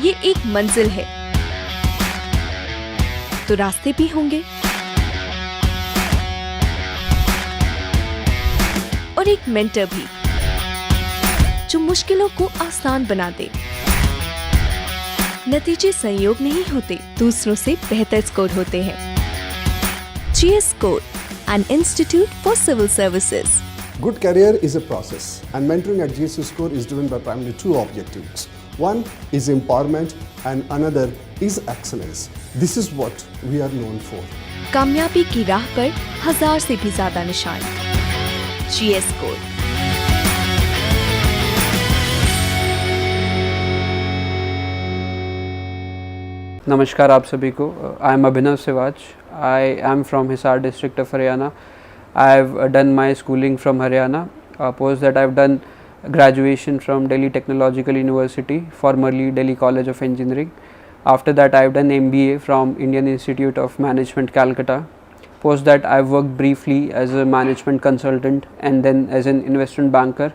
ये एक मंजिल है तो रास्ते भी होंगे और एक मेंटर भी जो मुश्किलों को आसान बना दे। नतीजे संयोग नहीं होते, दूसरों से बेहतर स्कोर होते हैं। GS Score, an institute for civil services. Good career is a process, and mentoring at GS Score is driven by primarily two objectives. One is empowerment and another is excellence. This is what we are known for. कामयाबी की राह पर 1000 से भी ज्यादा निशान। GS Score। नमस्कार आप सभी को। I am Abhinav Siwach. I am from Hisar district of Haryana. I have done my schooling from Haryana. Post that I have done graduation from Delhi Technological University, formerly Delhi College of Engineering. After that, I have done MBA from Indian Institute of Management, Calcutta. Post that, I have worked briefly as a management consultant and then as an investment banker.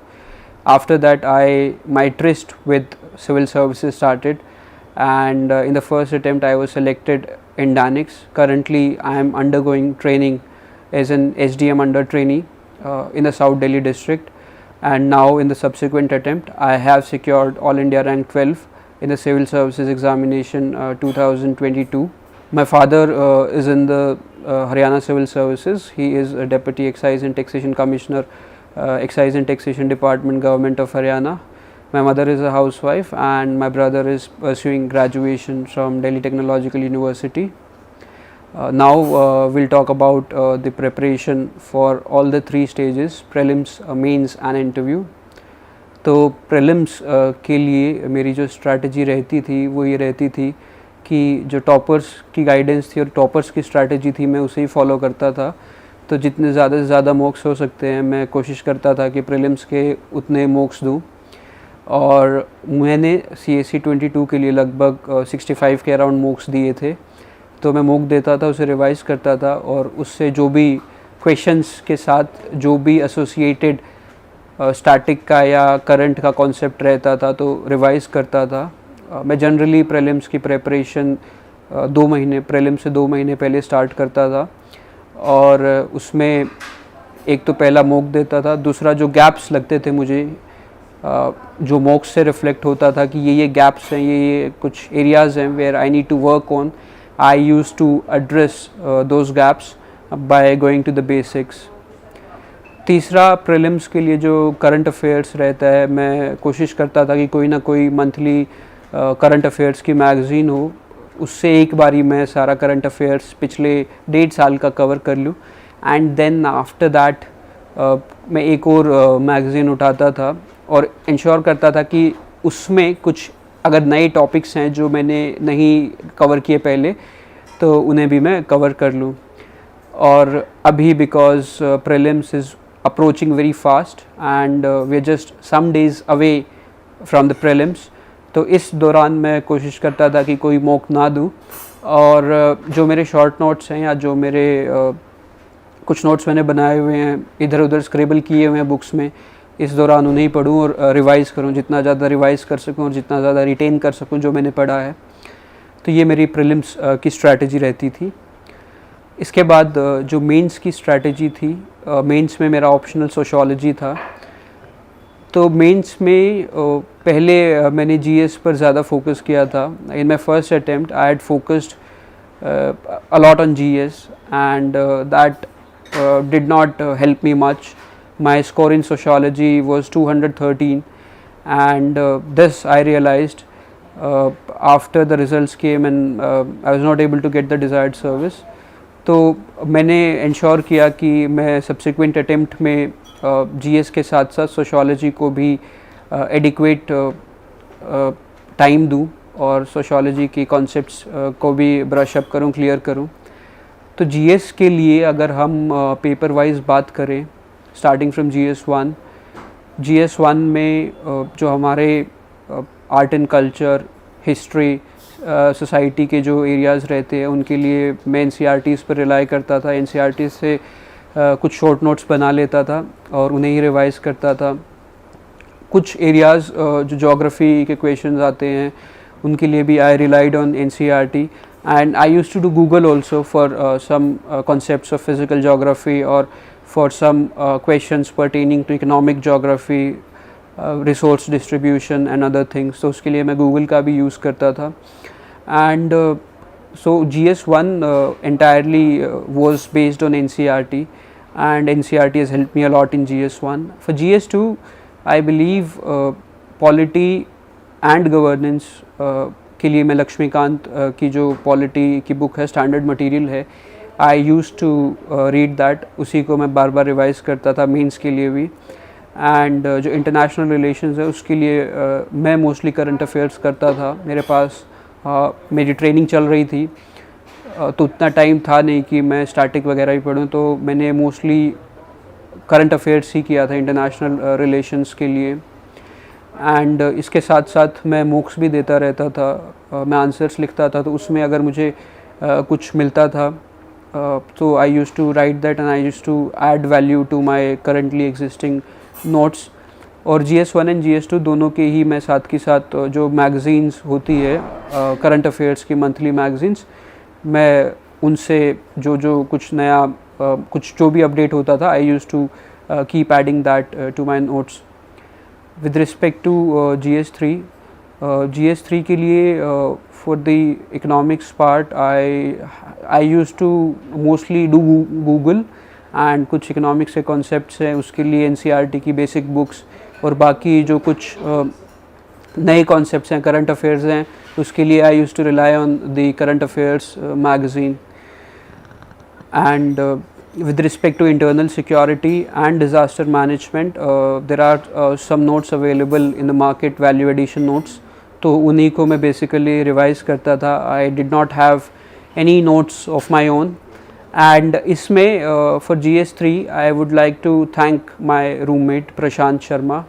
After that, my tryst with civil services started, and in the first attempt, I was selected in Danix. Currently, I am undergoing training as an SDM under trainee in the South Delhi district. And now in the subsequent attempt I have secured All India rank 12 in the Civil Services Examination 2022. My father is in the Haryana Civil Services. He is a Deputy Excise and Taxation Commissioner, Excise and Taxation Department, Government of Haryana. My mother is a housewife and my brother is pursuing graduation from Delhi Technological University. Now we'll talk about the preparation for all the three stages: prelims, mains and interview. तो prelims के लिए मेरी जो strategy रहती थी वो ये रहती थी कि जो toppers की guidance थी और toppers की strategy थी मैं उसे ही follow करता था। तो जितने ज़्यादा से ज़्यादा mocks हो सकते हैं मैं कोशिश करता था कि prelims के उतने mocks दूँ। और मैंने CSE 22 के लिए लगभग 65 के अराउंड mocks दिए थे। तो मैं मॉक देता था, उसे रिवाइज़ करता था और उससे जो भी क्वेश्चंस के साथ जो भी एसोसिएटेड स्टैटिक का या करंट का कॉन्सेप्ट रहता था तो रिवाइज़ करता था। मैं जनरली प्रीलिम्स की प्रिपरेशन 2 महीने प्रीलिम्स से 2 महीने पहले स्टार्ट करता था और उसमें एक तो पहला मॉक देता था, दूसरा जो गैप्स लगते थे मुझे जो मॉक से रिफ्लेक्ट होता था कि ये गैप्स हैं, ये कुछ एरियाज़ हैं where I need to work on. I used to address those gaps by going to the basics. तीसरा प्रीलिम्स के लिए जो करंट अफेयर्स रहता है मैं कोशिश करता था कि कोई ना कोई मंथली करंट अफेयर्स की मैगज़ीन हो, उससे एक बारी मैं सारा करंट अफेयर्स पिछले 1.5 साल का कवर कर लूँ। एंड देन आफ्टर दैट मैं एक और मैगज़ीन उठाता था और इंश्योर करता था कि उसमें कुछ अगर नए टॉपिक्स हैं जो मैंने नहीं कवर किए पहले तो उन्हें भी मैं कवर कर लूँ। और अभी because prelims is approaching very fast and we are just some days away from the prelims, तो इस दौरान मैं कोशिश करता था कि कोई मॉक ना दूँ और जो मेरे शॉर्ट नोट्स हैं या जो मेरे कुछ नोट्स मैंने बनाए हुए हैं इधर उधर स्क्रिबल किए हुए हैं बुक्स में, इस दौरान उन्हें पढूँ और रिवाइज़ करूँ, जितना ज़्यादा रिवाइज़ कर सकूँ और जितना ज़्यादा रिटेन कर सकूँ जो मैंने पढ़ा है। तो ये मेरी प्रीलिम्स की स्ट्रैटेजी रहती थी। इसके बाद जो मेंस की स्ट्रैटेजी थी, मेंस में मेरा ऑप्शनल सोशियोलॉजी था। तो मेंस में पहले मैंने जीएस पर ज़्यादा फोकस किया था। In my first attempt I had focused a lot on GS and that did not help me much. My score in sociology was 213 and this I realized after the results came and I was not able to get the desired service. तो मैंने ensure किया कि मैं subsequent attempt में GS के साथ साथ sociology को भी adequate time दूँ और sociology की concepts को भी brush up करूँ, clear करूँ। तो GS के लिए अगर हम paper wise बात करें स्टार्टिंग फ्रॉम GS1 में जो हमारे art and culture, history, society के जो एरियाज़ रहते हैं उनके लिए मैं NCERTs पर रिलाई करता था। NCERTs से कुछ शॉर्ट नोट्स बना लेता था और उन्हें ही रिवाइज़ करता था। कुछ एरियाज़ जो ज्योग्राफी के क्वेश्चंस आते हैं उनके लिए भी I relied on NCERT, and I used to do Google also for some concepts of physical geography or for some questions pertaining to economic geography, resource distribution and other things. तो उसके लिए मैं Google का भी use करता था. And so GS1 entirely was based on NCERT, and NCERT has helped me a lot in GS1. For GS2 I believe polity and governance के लिए मैं लक्ष्मीकांत की जो पॉलिटी की बुक है, स्टैंडर्ड मटेरियल है, आई यूज़ टू रीड दैट. उसी को मैं बार बार रिवाइज़ करता था मेंस के लिए भी. एंड जो इंटरनेशनल रिलेशंस है उसके लिए मैं मोस्टली करंट अफेयर्स करता था. मेरे पास मेरी ट्रेनिंग चल रही थी तो उतना टाइम था नहीं कि मैं स्टैटिक वगैरह ही पढ़ूँ, तो मैंने मोस्टली करंट अफेयर्स ही किया था इंटरनेशनल रिलेशंस के लिए. एंड इसके साथ साथ मैं मॉक्स भी देता रहता था, मैं आंसर्स लिखता था, तो उसमें अगर मुझे कुछ मिलता था तो I used to write that and I used to add value to my currently existing notes. और GS1 एंड GS2 दोनों के ही मैं साथ के साथ जो मैगज़ीन्स होती है करंट अफेयर्स की मंथली मैगज़ीन्स, मैं उनसे जो कुछ नया कुछ जो भी अपडेट होता था, I used to keep adding that to my notes. With respect to GS3 के लिए for the economics part I used to mostly do Google, and कुछ economics के concepts हैं उसके लिए NCERT की basic books, और बाकी जो कुछ नए concepts हैं, current affairs हैं, उसके लिए I used to rely on the current affairs magazine. And with respect to internal security and disaster management, there are some notes available in the market, value addition notes, तो उन्हीं को मैं basically revise करता था. I did not have any notes of my own. And इसमें for GS3 I would like to thank my roommate Prashant Sharma,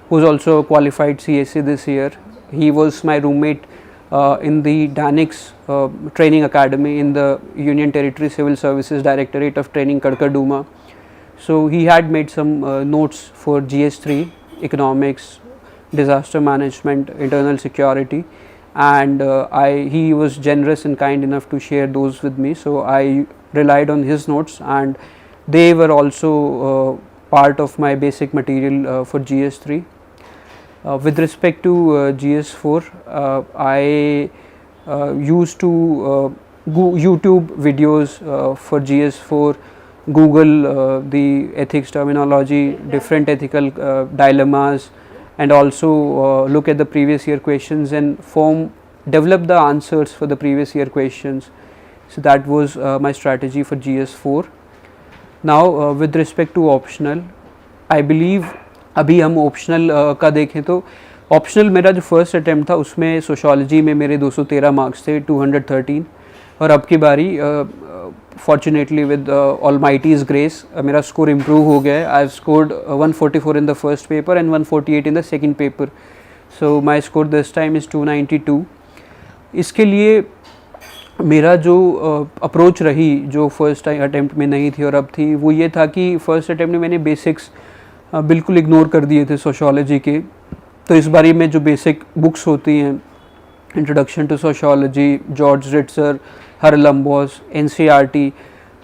who is also a qualified CSE this year. He was my roommate in the Danix Training Academy in the Union Territory Civil Services Directorate of Training, Kadkaduma. So he had made some notes for GS3, economics, disaster management, internal security, and he was generous and kind enough to share those with me. So I relied on his notes, and they were also part of my basic material for GS3. With respect to GS4, I used to go YouTube videos for GS4, Google the ethics terminology, different ethical dilemmas, and also look at the previous year questions and develop the answers for the previous year questions. So that was my strategy for GS4. Now with respect to optional, I believe अभी हम optional का देखें तो optional मेरा जो first attempt था उसमें sociology में मेरे 213 मार्क्स थे, 213. और अब की बारी फॉर्चुनेटली विद ऑलमाइटीज़ ग्रेस मेरा स्कोर इम्प्रूव हो गया है. I have scored 144 in the first paper and 148 in the second paper. So my score this time is 292. इसके लिए मेरा जो अप्रोच रही जो फर्स्ट अटैम्प्ट में नहीं थी और अब थी, वो ये था कि फर्स्ट अटैम्प्ट में मैंने बेसिक्स बिल्कुल इग्नोर कर दिए थे सोशोलॉजी के. तो इस बारी में जो बेसिक बुक्स होती हैं, introduction to sociology, George Ritzer, Haralambos, NCERT,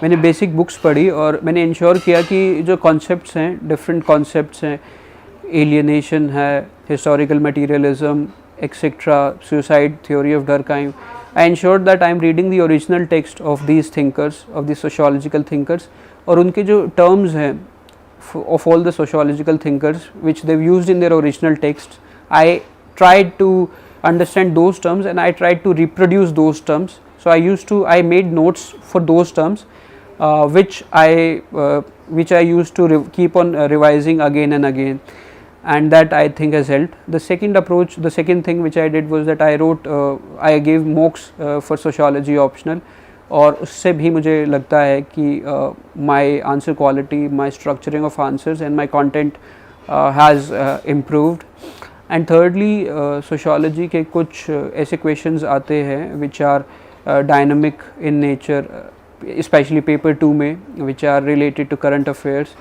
मैंने बेसिक बुक्स पढ़ी और मैंने इंश्योर किया कि जो कॉन्सेप्ट्स हैं, डिफरेंट कॉन्सेप्ट्स हैं, एलियनेशन है, historical materialism etcetera, suicide, theory of Durkheim, I ensure that I am reading the original text of these thinkers, of the sociological thinkers, और उनके जो टर्म्स हैं of all the sociological thinkers which they've used in their original texts, I tried to understand those terms and I tried to reproduce those terms. So I made notes for those terms which I used to keep on revising again and again, and that I think has helped. The second thing which I did was that I gave mocks for sociology optional, और उससे भी मुझे लगता है कि my answer quality, my structuring of answers and my content has improved. And thirdly sociology के कुछ ऐसे क्वेश्चंस आते हैं which are dynamic in nature, specially paper 2 में, which are related to current affairs.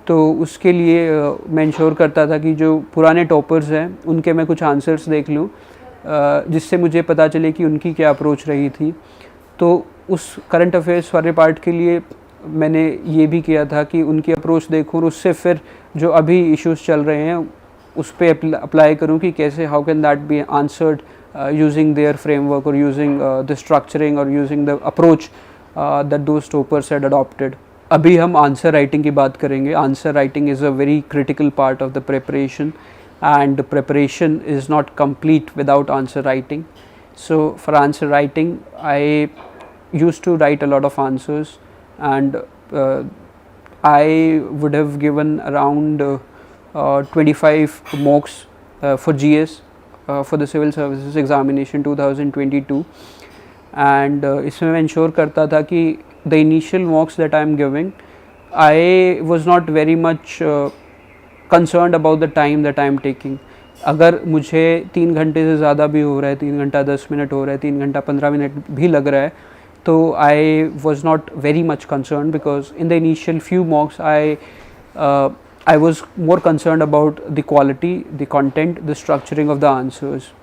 तो उसके लिए मैं इंश्योर करता था कि जो पुराने टॉपर्स हैं उनके मैं कुछ आंसर्स देख लूँ जिससे मुझे पता चले कि उनकी क्या अप्रोच रही थी। तो उस करंट अफेयर्स वाले पार्ट के लिए मैंने ये भी किया था कि उनकी अप्रोच देखूँ और उससे फिर जो अभी इश्यूज चल रहे हैं उस पर अप्लाई करूँ कि कैसे how can that be answered using their framework और यूजिंग द स्ट्रक्चरिंग और using the approach that those toppers had adopted. अभी हम आंसर राइटिंग की बात करेंगे। Answer writing is a very critical part of the preparation and preparation is not complete without answer writing. So for answer writing I used to write a lot of answers, and I would have given around 25 mocks for GS for the civil services examination 2022, and इसमें मैं ensure करता था कि the initial mocks that I am giving, I was not very much concerned about the time that I am taking. अगर मुझे 3 घंटे से ज़्यादा भी हो रहा है, 3 घंटा 10 मिनट हो रहा है, 3 घंटा 15 मिनट भी लग रहा है, तो I was not very much concerned, because in the initial few mocks I was more concerned about the quality, the content, the structuring of the answers.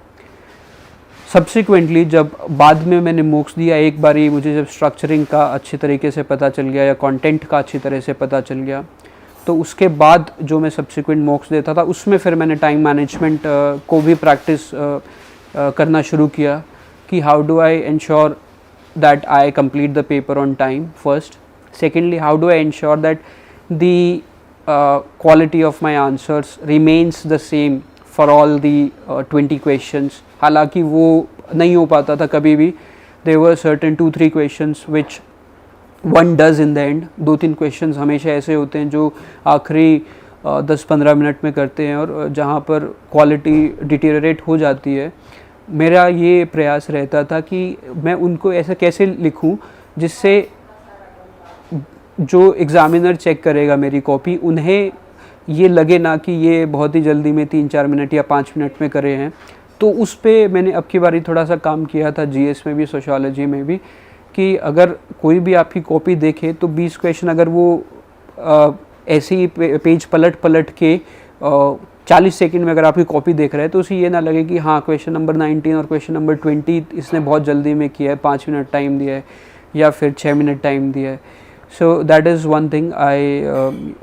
Subsequently जब बाद में मैंने मॉक्स दिया, एक बारी मुझे जब स्ट्रक्चरिंग का अच्छी तरीके से पता चल गया या कंटेंट का अच्छी तरह से पता चल गया, तो उसके बाद जो मैं सब्सिक्वेंट मॉक्स देता था उसमें फिर मैंने टाइम मैनेजमेंट को भी प्रैक्टिस करना शुरू किया कि how do I ensure that I complete the paper on time first, secondly how do I ensure that the quality of my answers remains the same for all the 20 questions. हालांकि वो नहीं हो पाता था कभी भी, there were certain 2-3 questions which one does in the end. 2-3 questions हमेशा ऐसे होते हैं जो आखिरी 10-15 मिनट में करते हैं और जहाँ पर क्वालिटी डिटेरियोरेट हो जाती है। मेरा ये प्रयास रहता था कि मैं उनको ऐसा कैसे लिखूं जिससे जो एग्ज़ामिनर चेक करेगा मेरी कॉपी, उन्हें ये लगे ना कि ये बहुत ही जल्दी में 3-4 मिनट या 5 मिनट में करे हैं। तो उस पर मैंने अब की बारी थोड़ा सा काम किया था, GS में भी सोशियोलॉजी में भी, कि अगर कोई भी आपकी कॉपी देखे तो 20 क्वेश्चन अगर वो ऐसे ही पेज पलट के 40 सेकंड में अगर आपकी कॉपी देख रहा है तो उसे ये ना लगे कि हाँ क्वेश्चन नंबर 19 और क्वेश्चन नंबर 20 इसने बहुत जल्दी में किया है, 5 मिनट टाइम दिया है या फिर 6 मिनट टाइम दिया है। So that is one thing I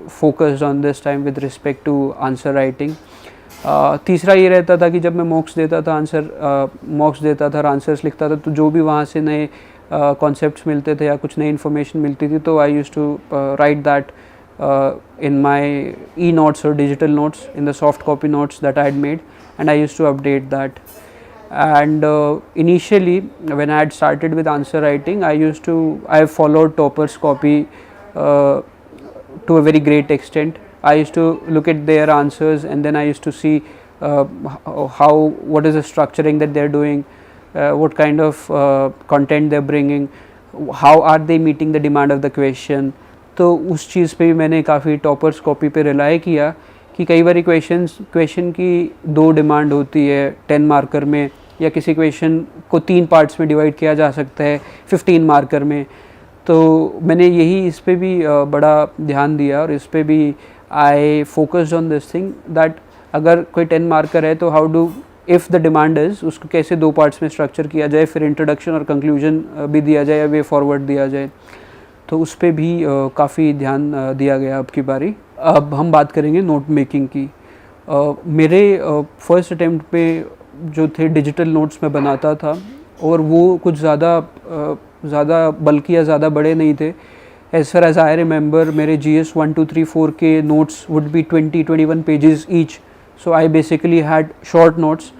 focused on this time with respect to answer writing. तीसरा ये रहता था कि जब मैं मॉक्स देता था और आंसर्स लिखता था, तो जो भी वहाँ से नए कॉन्सेप्ट्स मिलते थे या कुछ नई इन्फॉर्मेशन मिलती थी, तो I used to write that in my e-notes or digital notes, in the soft copy notes that I had made, and I used to update that. And initially when I had started with answer writing, I followed Topper's copy to a very great extent. I used to look at their answers and then I used to see what is the structuring that they're doing, what kind of content they're bringing, how are they meeting the demand of the question. तो उस चीज़ पे भी मैंने काफ़ी toppers copy पे rely किया कि कई बार क्वेश्चन की 2 डिमांड होती है 10 मार्कर में, या किसी क्वेश्चन को 3 पार्ट्स में डिवाइड किया जा सकता है 15 मार्कर में। तो मैंने यही इस पे भी बड़ा ध्यान दिया और इस पे भी आई focused on this thing that अगर कोई 10 मार्कर है तो how do if the demand is उसको कैसे 2 पार्ट्स में स्ट्रक्चर किया जाए, फिर इंट्रोडक्शन और कंक्लूजन भी दिया जाए या वे फॉरवर्ड दिया जाए। तो उस पर भी काफ़ी ध्यान दिया गया अब की बारी। अब हम बात करेंगे नोट मेकिंग की। मेरे फर्स्ट अटेम्प्ट पे जो थे डिजिटल नोट्स में बनाता था और वो कुछ ज़्यादा बल्कि या ज़्यादा बड़े नहीं थे। As far as I remember मेरे GS 1, 2, 3, 4 के notes would be 20-21 pages each. So I basically had short notes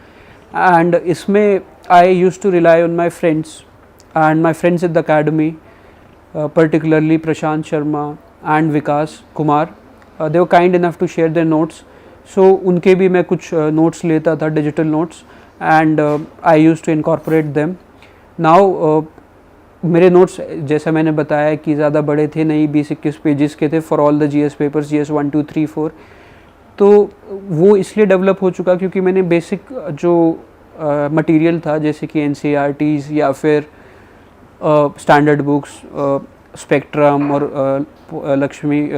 and इसमें I used to rely on my friends and my friends in the academy, particularly Prashant Sharma and Vikas Kumar. They were kind enough to share their notes. So उनके भी मैं कुछ notes लेता था, digital notes, and I used to incorporate them. Now मेरे notes जैसा मैंने बताया कि ज़्यादा बड़े थे नहीं, 20-21 पेजेस के थे for all the GS papers, GS 1, 2, 3, 4. तो वो इसलिए डेवलप हो चुका क्योंकि मैंने बेसिक जो मटेरियल था जैसे कि NCERTs या फिर स्टैंडर्ड बुक्स, स्पेक्ट्रम और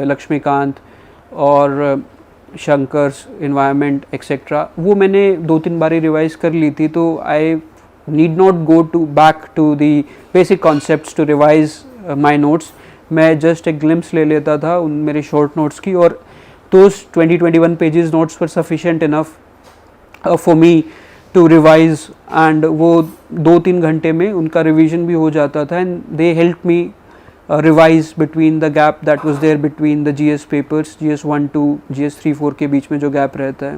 लक्ष्मीकांत और शंकर्स इन्वायरमेंट एक्सेट्रा, वो मैंने 2-3 बारी रिवाइज कर ली थी, तो I need not go to back to the basic concepts to revise my notes. मैं जस्ट एक ग्लिम्स ले लेता था उन मेरे शॉर्ट नोट्स की, और those 20-21 pages notes were sufficient enough for me to revise, and वो 2-3 घंटे में उनका रिवीजन भी हो जाता था. And they help me revise between the gap that was there between the GS papers, GS 1-2, GS 3-4 के बीच में जो गैप रहता है.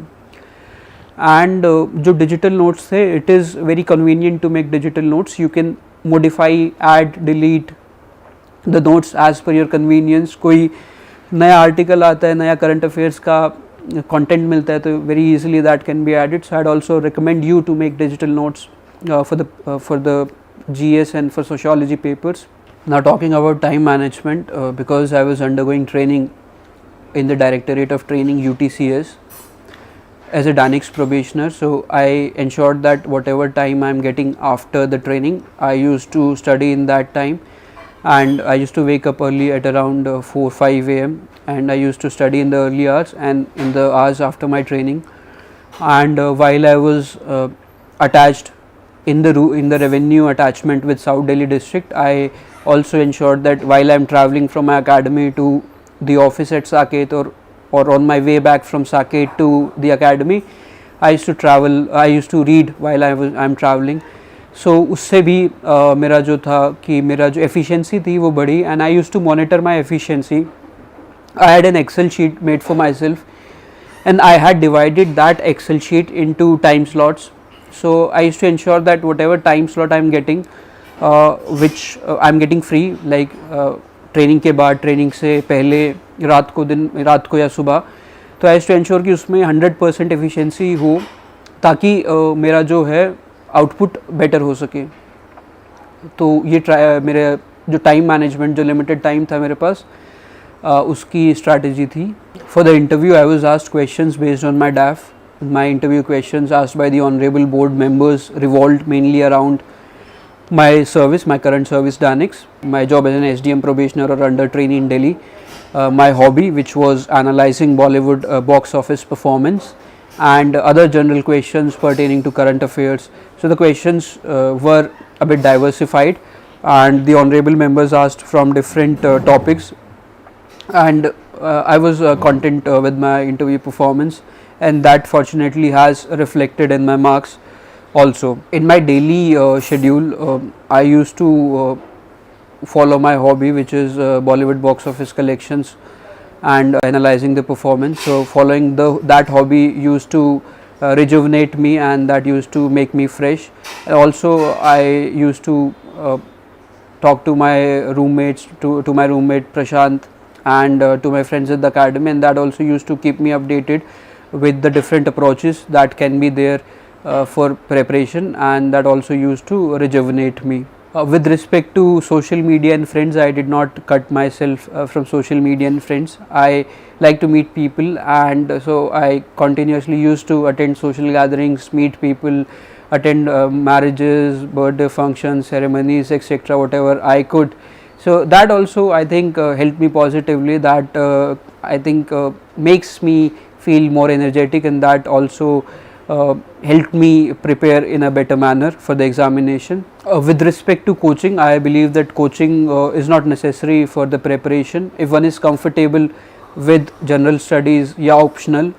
एंड जो डिजिटल नोट्स थे, it is very convenient to make digital notes. You can modify, add, delete the notes as per your convenience. कोई नया article आता है, नया करंट अफेयर्स का कंटेंट मिलता है, तो very easily that can be added. So I also recommend you to make digital notes for the GS and for sociology papers. Now talking about time management, because I was undergoing training in the Directorate of Training UTCS as a Danix probationer, so I ensured that whatever time I am getting after the training, I used to study in that time, and I used to wake up early at around 4-5 a.m. and I used to study in the early hours and in the hours after my training. And while I was attached in the revenue attachment with South Delhi district, I also ensured that while I am travelling from my academy to the office at Saket, or on my way back from Saket to the academy, I used to read while I am travelling. So उससे भी मेरा जो था कि मेरा जो efficiency थी वो बढ़ी, and I used to monitor my efficiency. I had an Excel sheet made for myself, and I had divided that Excel sheet into time slots. So I used to ensure that whatever time slot I am getting, which I am getting free, like training के बाद, training से पहले, रात को या सुबह, तो आई to ensure कि उसमें 100% एफिशिएंसी हो, ताकि मेरा जो है आउटपुट बेटर हो सके. तो ये मेरे जो टाइम मैनेजमेंट, जो लिमिटेड टाइम था मेरे पास, उसकी स्ट्रैटेजी थी. For the interview I was asked questions based on my डैफ. My interview questions asked by the honorable board members revolved mainly around my service, my current service Danix, my job as an SDM probationer or under trainee in Delhi, my hobby, which was analyzing Bollywood box office performance, and other general questions pertaining to current affairs. So the questions were a bit diversified, and the honorable members asked from different topics, and I was content with my interview performance, and that fortunately has reflected in my marks also. In my daily schedule, I used to follow my hobby, which is Bollywood box office collections and analyzing the performance. So following that hobby used to rejuvenate me, and that used to make me fresh. And also I used to talk to my roommates, to my roommate Prashant, and to my friends at the academy, and that also used to keep me updated with the different approaches that can be there for preparation, and that also used to rejuvenate me. With respect to social media and friends, I did not cut myself from social media and friends. I like to meet people, and so I continuously used to attend social gatherings, meet people, attend marriages, birthday functions, ceremonies, etc., whatever I could. So that also I think helped me positively, that I think makes me feel more energetic, and that also helped me prepare in a better manner for the examination. With respect to coaching, I believe that coaching is not necessary for the preparation. If one is comfortable with general studies या optional,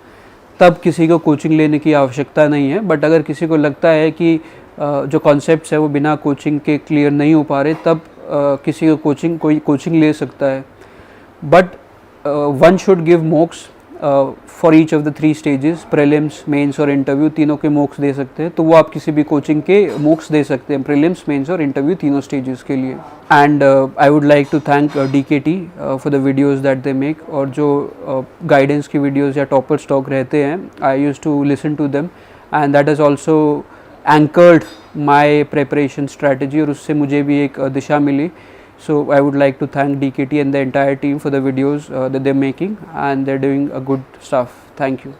तब किसी को coaching लेने की आवश्यकता नहीं है. But अगर किसी को लगता है कि जो कॉन्सेप्ट्स है वो बिना कोचिंग के क्लियर नहीं हो पा रहे, तब किसी को कोई कोचिंग ले सकता है. But one should give mocks for each of the 3 stages, prelims, mains और इंटरव्यू, तीनों के मॉक्स दे सकते हैं. तो वो आप किसी भी कोचिंग के मॉक्स दे सकते हैं, प्रीलिम्स, मेंस और इंटरव्यू तीनों स्टेजेस के लिए. And I would like to thank DKT for the videos that they make. और जो गाइडेंस की वीडियोज़ या टॉपर स्टॉक रहते हैं, I used to listen to them, and that is also anchored my preparation strategy, और उससे मुझे भी एक दिशा मिली. So I would like to thank DKT and the entire team for the videos that they're making, and they're doing a good stuff. Thank you.